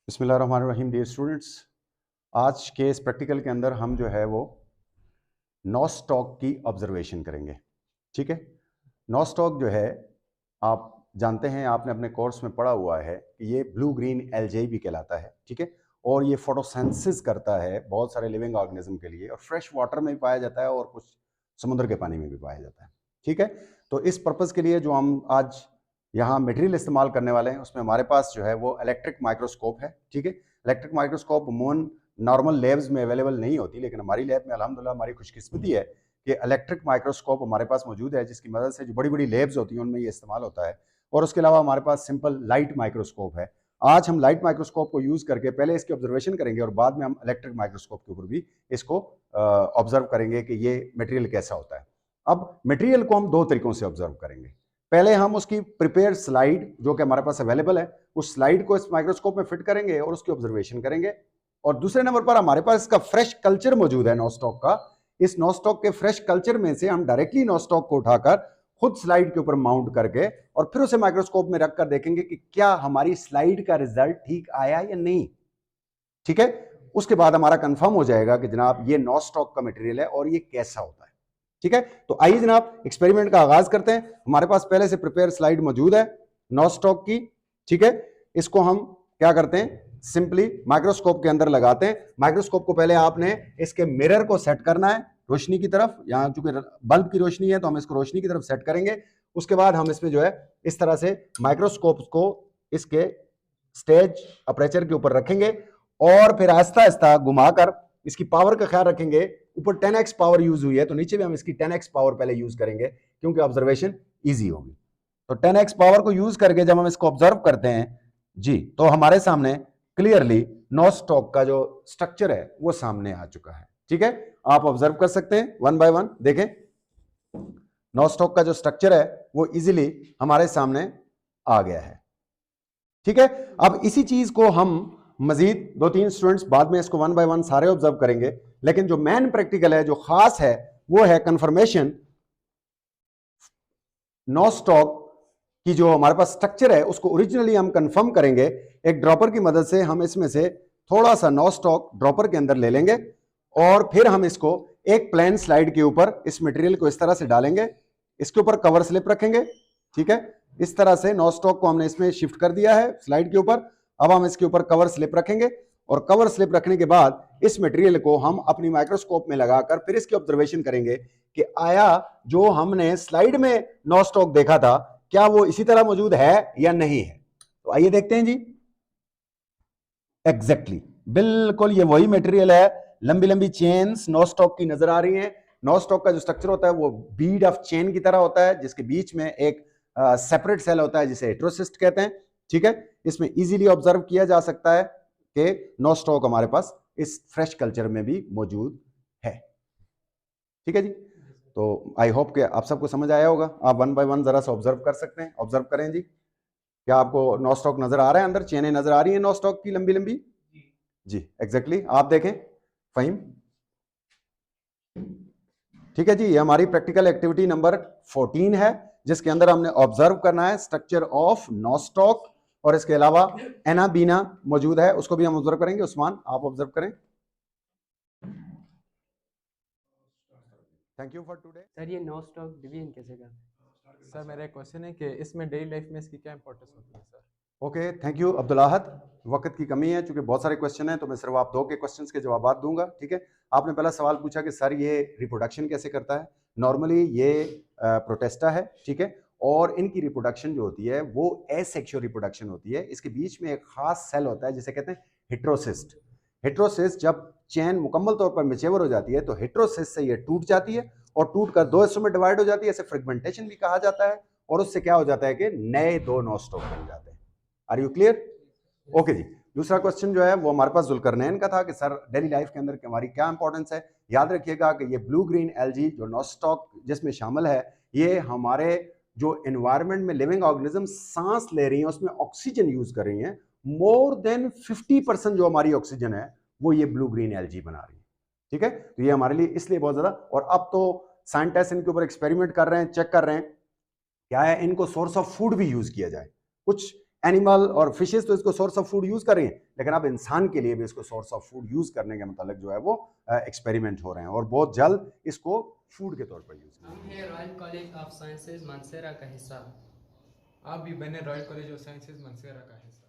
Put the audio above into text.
बिस्मिल्लाहिर्रहमानिर्रहीम। Dear students, आज के इस प्रैक्टिकल के अंदर हम जो है वो नॉस्टॉक की ऑब्जर्वेशन करेंगे। ठीक है, नॉस्टॉक जो है आप जानते हैं, आपने अपने कोर्स में पढ़ा हुआ है कि ये ब्लू ग्रीन एल्जे भी कहलाता है। ठीक है, और ये फोटोसिंथेसिस करता है बहुत सारे लिविंग ऑर्गेनिज्म के लिए, और फ्रेश वाटर में भी पाया जाता है और कुछ समुद्र के पानी में भी पाया जाता है। ठीक है, तो इस पर्पज़ के लिए जो हम आज यहाँ मटेरियल इस्तेमाल करने वाले हैं उसमें हमारे पास जो है वो इलेक्ट्रिक माइक्रोस्कोप है। ठीक है, इलेक्ट्रिक माइक्रोस्कोप मोन नॉर्मल लैब्स में अवेलेबल नहीं होती, लेकिन हमारी लैब में अल्हम्दुलिल्लाह हमारी खुशकिस्मती है कि इलेक्ट्रिक माइक्रोस्कोप हमारे पास मौजूद है, जिसकी मदद से जो बड़ी बड़ी लैब्स होती हैं उनमें ये इस्तेमाल होता है। और उसके अलावा हमारे पास सिंपल लाइट माइक्रोस्कोप है। आज हम लाइट माइक्रोस्कोप को यूज़ करके पहले इसकी ऑब्जर्वेशन करेंगे और बाद में हम इलेक्ट्रिक माइक्रोस्कोप के ऊपर भी इसको ऑब्जर्व करेंगे कि ये मटेरियल कैसा होता है। अब मटेरियल को हम दो तरीकों से ऑब्जर्व करेंगे। पहले हम उसकी प्रिपेयर स्लाइड जो कि हमारे पास अवेलेबल है, उस स्लाइड को इस माइक्रोस्कोप में फिट करेंगे और उसकी ऑब्जर्वेशन करेंगे। और दूसरे नंबर पर हमारे पास इसका फ्रेश कल्चर मौजूद है नॉस्टॉक का। इस नॉस्टॉक के फ्रेश कल्चर में से हम डायरेक्टली नॉस्टॉक को उठाकर खुद स्लाइड के ऊपर माउंट करके और फिर उसे माइक्रोस्कोप में रखकर देखेंगे कि क्या हमारी स्लाइड का रिजल्ट ठीक आया या नहीं। ठीक है, उसके बाद हमारा कंफर्म हो जाएगा कि जनाब ये नॉस्टॉक का मटेरियल है और ये कैसा होता है। ठीक है, तो आइए जनाब एक्सपेरिमेंट का आगाज करते हैं। हमारे पास पहले से प्रिपेयर स्लाइड मौजूद है नॉस्टॉक की। ठीक है, इसको हम क्या करते हैं, सिंपली माइक्रोस्कोप के अंदर लगाते हैं। माइक्रोस्कोप को पहले आपने इसके मिरर को सेट करना है रोशनी की तरफ। यहां चूंकि बल्ब की रोशनी है तो हम इसको रोशनी की तरफ सेट करेंगे। उसके बाद हम इसमें जो है इस तरह से माइक्रोस्कोप को इसके स्टेज अपर्चर के ऊपर रखेंगे और फिर आहिस्ता आहिस्ता घुमाकर इसकी पावर का ख्याल रखेंगे। ऊपर 10x पावर यूज हुई है तो नीचे भी हम इसकी 10x पावर पहले यूज करेंगे क्योंकि ऑब्जर्वेशन इजी होगी। तो 10x पावर को यूज करके जब हम इसको ऑब्जर्व करते हैं जी, तो हमारे सामने क्लियरली नॉस्टॉक का जो स्ट्रक्चर है वो सामने आ चुका है। ठीक है, आप ऑब्जर्व कर सकते हैं वन बाय वन। देखें, नॉस्टॉक का जो स्ट्रक्चर है वो इजीली हमारे सामने आ गया है। ठीक है, अब इसी चीज को हम मजीद दो तीन स्टूडेंट्स बाद में इसको वन बाय वन सारे ऑब्जर्व करेंगे, लेकिन जो मेन प्रैक्टिकल है, जो खास है, वो है कंफर्मेशन नॉस्टॉक की। जो हमारे पास स्ट्रक्चर है उसको ओरिजिनली हम कंफर्म करेंगे। एक ड्रॉपर की मदद से हम इसमें से थोड़ा सा नॉस्टॉक ड्रॉपर के अंदर ले लेंगे और फिर हम इसको एक प्लेन स्लाइड के ऊपर इस मटेरियल को इस तरह से डालेंगे। इसके ऊपर कवर स्लिप रखेंगे। ठीक है, इस तरह से नॉस्टॉक को हमने इसमें शिफ्ट कर दिया है स्लाइड के ऊपर। अब हम इसके ऊपर कवर स्लिप रखेंगे और कवर स्लिप रखने के बाद इस मटेरियल को हम अपनी माइक्रोस्कोप में लगाकर फिर इसकी ऑब्जर्वेशन करेंगे कि आया जो हमने स्लाइड में नॉस्टॉक देखा था क्या वो इसी तरह मौजूद है या नहीं है। तो आइए देखते हैं जी। एग्जैक्टली बिल्कुल ये वही मटेरियल है। लंबी लंबी चेन्स नॉस्टॉक की नजर आ रही हैं। नॉस्टॉक का जो स्ट्रक्चर होता है वो बीड ऑफ चेन की तरह होता है, जिसके बीच में एक सेपरेट सेल होता है जिसे हेटेरोसिस्ट कहते हैं। ठीक है, इसमें इजीली ऑब्जर्व किया जा सकता है कि नॉस्टॉक हमारे पास इस फ्रेश कल्चर में भी मौजूद है। ठीक है जी, तो आई होप कि आप सबको समझ आया होगा। आप वन बाय वन जरा सा ऑब्जर्व कर सकते हैं। ऑब्जर्व करें जी, क्या आपको नॉस्टॉक नजर आ रहा है? अंदर चेनें नजर आ रही हैं नॉस्टॉक की लंबी लंबी जी। एग्जैक्टली आप देखें फहीम। ठीक है जी, ये हमारी प्रैक्टिकल एक्टिविटी नंबर 14 है, जिसके अंदर हमने ऑब्जर्व करना है स्ट्रक्चर ऑफ नॉस्टॉक। और इसके अलावा एनाबीना मौजूद है, उसको भी हम ऑब्जर्व करेंगे। उस्मान आप ऑब्जर्व करें। Thank you for today. Sir ये नॉस्टॉक डिवीजन कैसे करते हैं? सर मेरा क्वेश्चन है कि इसमें डेली लाइफ में इसकी क्या इंपॉर्टेंस होती है sir? Okay, thank you Abdul Ahad. वक्त की कमी है, चूंकि बहुत सारे क्वेश्चन हैं तो मैं सिर्फ आप दो के क्वेश्चंस के जवाब दूंगा। ठीक है, आपने पहला सवाल पूछा कि सर ये रिप्रोडक्शन कैसे करता है। नॉर्मली ये प्रोटेस्टा है। ठीक है, और इनकी रिप्रोडक्शन जो होती है वो एसेक्सुअल रिप्रोडक्शन होती है। इसके बीच में एक खास सेल होता है जिसे कहते हैं हेटेरोसिस्ट। हेटेरोसिस्ट जब चेन मुकम्मल तौर पर मैच्योर हो जाती है तो हेटेरोसिस्ट से ये टूट जाती है और टूट कर दो हिस्सों में डिवाइड हो जाती है। इसे फ्रेगमेंटेशन भी कहा जाता है और उससे क्या हो जाता है कि नए दो नॉस्टॉक बन जाते हैं। Are you clear? ओके जी। दूसरा क्वेश्चन जो है वो हमारे पास जुल्करनैन का था कि सर डेली लाइफ के अंदर हमारी क्या इंपॉर्टेंस है। याद रखिएगा कि ये ब्लू ग्रीन एल्जी जो नॉस्टॉक जिसमें शामिल है, ये हमारे जो एनवायरनमेंट में लिविंग ऑर्गेनिज्म सांस ले रही हैं उसमें ऑक्सीजन यूज कर रही हैं। मोर देन 50% जो हमारी ऑक्सीजन है वो ये ब्लू ग्रीन एल्जी बना रही है। ठीक है, तो ये हमारे लिए इसलिए बहुत ज्यादा। और अब तो साइंटिस्ट इनके ऊपर एक्सपेरिमेंट कर रहे हैं, चेक कर रहे हैं क्या है इनको सोर्स ऑफ फूड भी यूज किया जाए। कुछ एनिमल और फिशेस तो इसको सोर्स ऑफ फूड यूज कर रही हैं, लेकिन अब इंसान के लिए भी इसको सोर्स ऑफ फूड यूज करने के मतलब जो है वो एक्सपेरिमेंट हो रहे हैं और बहुत जल्द इसको फूड के तौर पर यूज हम हैं royal college of sciences Mansehra का हिस्सा। आप भी बने रॉयल कॉलेज ऑफ साइंसेज मंसेरा का हिस्सा।